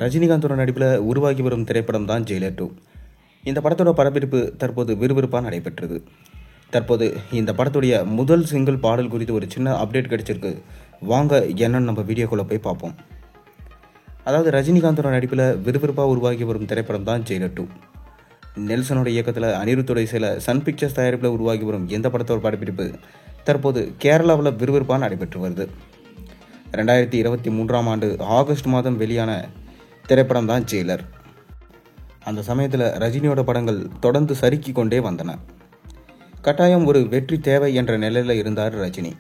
ரஜினிகாந்தோட நடிப்பில் உருவாகி வரும் திரைப்படம் தான் ஜெயிலர் 2. இந்த படத்தோட படப்பிடிப்பு தற்போது விறுவிறுப்பாக நடைபெற்றது. தற்போது இந்த படத்துடைய முதல் சிங்கிள் பாடல் குறித்து ஒரு சின்ன அப்டேட் கிடைச்சிருக்கு. வாங்க என்னன்னு நம்ம வீடியோக்குள்ளே போய் பார்ப்போம். அதாவது ரஜினிகாந்தோட நடிப்பில் விறுவிறுப்பாக உருவாகி வரும் திரைப்படம் தான் ஜெயிலர் 2. நெல்சனோட இயக்கத்தில் அனிருத்தோட இசையில் சன் பிக்சர்ஸ் தயாரிப்பில் உருவாகி வரும் இந்த படத்தோட படப்பிடிப்பு தற்போது கேரளாவில் விறுவிறுப்பாக நடைபெற்று வருது. 2023 ஆண்டு ஆகஸ்ட் மாதம் வெளியான திரைப்படம் தான் ஜெயிலர். அந்த சமயத்தில் ரஜினியோட படங்கள் தொடர்ந்து சறுக்கி கொண்டே வந்தன. கட்டாயம் ஒரு வெற்றி தேவை என்ற நிலையில் இருந்தார் ரஜினி.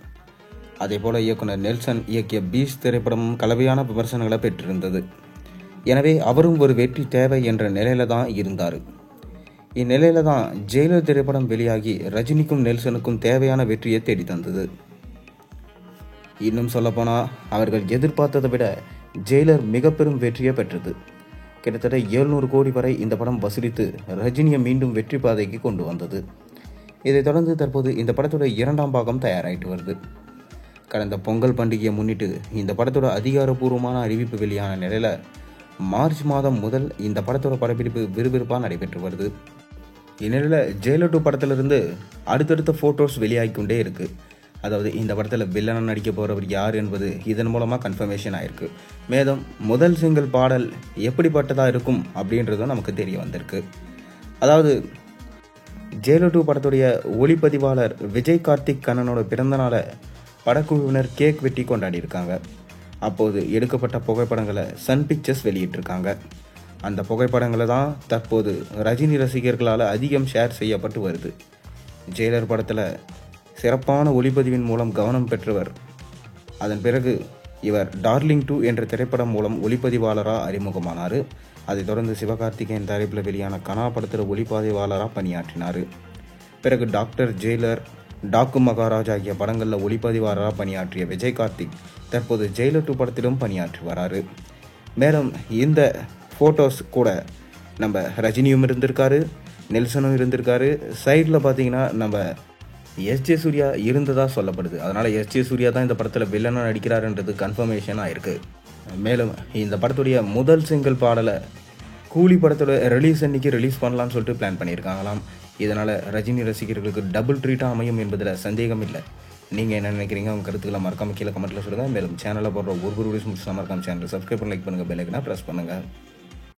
அதே போல இயக்குனர் நெல்சன் இயக்கிய பீஸ் திரைப்படமும் கலவையான விமர்சனங்களை பெற்றிருந்தது. எனவே அவரும் ஒரு வெற்றி தேவை என்ற நிலையில தான் இருந்தார். இந்நிலையில தான் ஜெயிலர் திரைப்படம் வெளியாகி ரஜினிக்கும் நெல்சனுக்கும் தேவையான வெற்றியை தேடி தந்தது. இன்னும் சொல்லப்போனால் அவர்கள் எதிர்பார்த்ததை விட ஜெயிலர் மிக பெரும் வெற்றியை பெற்றது. கிட்டத்தட்ட 700 கோடி வரை இந்த படம் வசூலித்து ரஜினியை மீண்டும் வெற்றி பாதைக்கு கொண்டு வந்தது. இதைத் தொடர்ந்து தற்போது இந்த படத்தோட 2ஆம் பாகம் தயாராகிட்டு வருது. கடந்த பொங்கல் பண்டிகையை முன்னிட்டு இந்த படத்தோட அதிகாரப்பூர்வமான அறிவிப்பு வெளியான நிலையில் மார்ச் மாதம் முதல் இந்த படத்தோட படப்பிடிப்பு விறுவிறுப்பாக நடைபெற்று வருது. இந்நிலையில் ஜெயிலர் 2 படத்திலிருந்து அடுத்தடுத்த ஃபோட்டோஸ் வெளியாகி கொண்டே இருக்குது. அதாவது இந்த படத்தில் வில்லனாக நடிக்க போகிறவர் யார் என்பது இதன் மூலமாக கன்ஃபர்மேஷன் ஆயிருக்கு. மேலும் முதல் சிங்கிள் பாடல் எப்படிப்பட்டதாக இருக்கும் அப்படின்றதும் நமக்கு தெரிய வந்திருக்கு. அதாவது ஜெயிலர் 2 படத்துடைய ஒளிப்பதிவாளர் விஜய் கார்த்திக் கண்ணனோட பிறந்தநாளை படக்குழுவினர் கேக் வெட்டி கொண்டாடி இருக்காங்க. அப்போது எடுக்கப்பட்ட புகைப்படங்களை சன் பிக்சர்ஸ் வெளியிட்டிருக்காங்க. அந்த புகைப்படங்களை தான் தற்போது ரஜினி ரசிகர்களால் அதிகம் ஷேர் செய்யப்பட்டு வருது. ஜெயிலர் படத்தில் சிறப்பான ஒளிப்பதிவின் மூலம் கவனம் பெற்றவர். அதன் பிறகு இவர் டார்லிங் 2 என்ற திரைப்படம் மூலம் ஒளிப்பதிவாளராக அறிமுகமானார். அதைத் தொடர்ந்து சிவகார்த்திகேயன் தயாரிப்பில் வெளியான கனா படத்தில் ஒளிப்பதிவாளராக பணியாற்றினார். பிறகு டாக்டர் ஜெயிலர், டாக்கு மகாராஜ் ஆகிய படங்களில் ஒளிப்பதிவாளராக பணியாற்றிய விஜய் கார்த்திக் தற்போது ஜெயிலர் 2 படத்திலும் பணியாற்றி வராரு. மேலும் இந்த ஃபோட்டோஸ் கூட நம்ம ரஜினியும் இருந்திருக்காரு, நெல்சனும் இருந்திருக்காரு. சைடில் பார்த்தீங்கன்னா நம்ம எஸ்.ஜே. சூர்யா இருந்ததாக சொல்லப்படுது. அதனால் எஸ்.ஜே. சூர்யா தான் இந்த படத்தில் வில்லனாக நடிக்கிறாருன்றது கன்ஃபர்மேஷன் ஆயிருக்கு. மேலும் இந்த படத்துடைய முதல் சிங்கிள் பாடலை கூலி படத்தோட ரிலீஸ் அன்னைக்கு ரிலீஸ் பண்ணலான்னு சொல்லிட்டு பிளான் பண்ணியிருக்காங்களாம். இதனால் ரஜினி ரசிகர்களுக்கு டபுள் ட்ரீட்டாக அமையும் என்பதில் சந்தேகம் இல்லை. நீங்கள் என்ன நினைக்கிறீங்க? உங்கள் கருத்துக்களை மறக்காம கீழே கமெண்ட்டில் சொல்லுங்கள். மேலும் சேனலில் போடுற ஒரு வீடியோஸ் முடிச்சு மறக்காம சேனலை சப்ஸ்கிரைப் பண்ணி லைக் பண்ணுங்கள், பெல் ஐக்கனை ப்ரெஸ் பண்ணுங்கள்.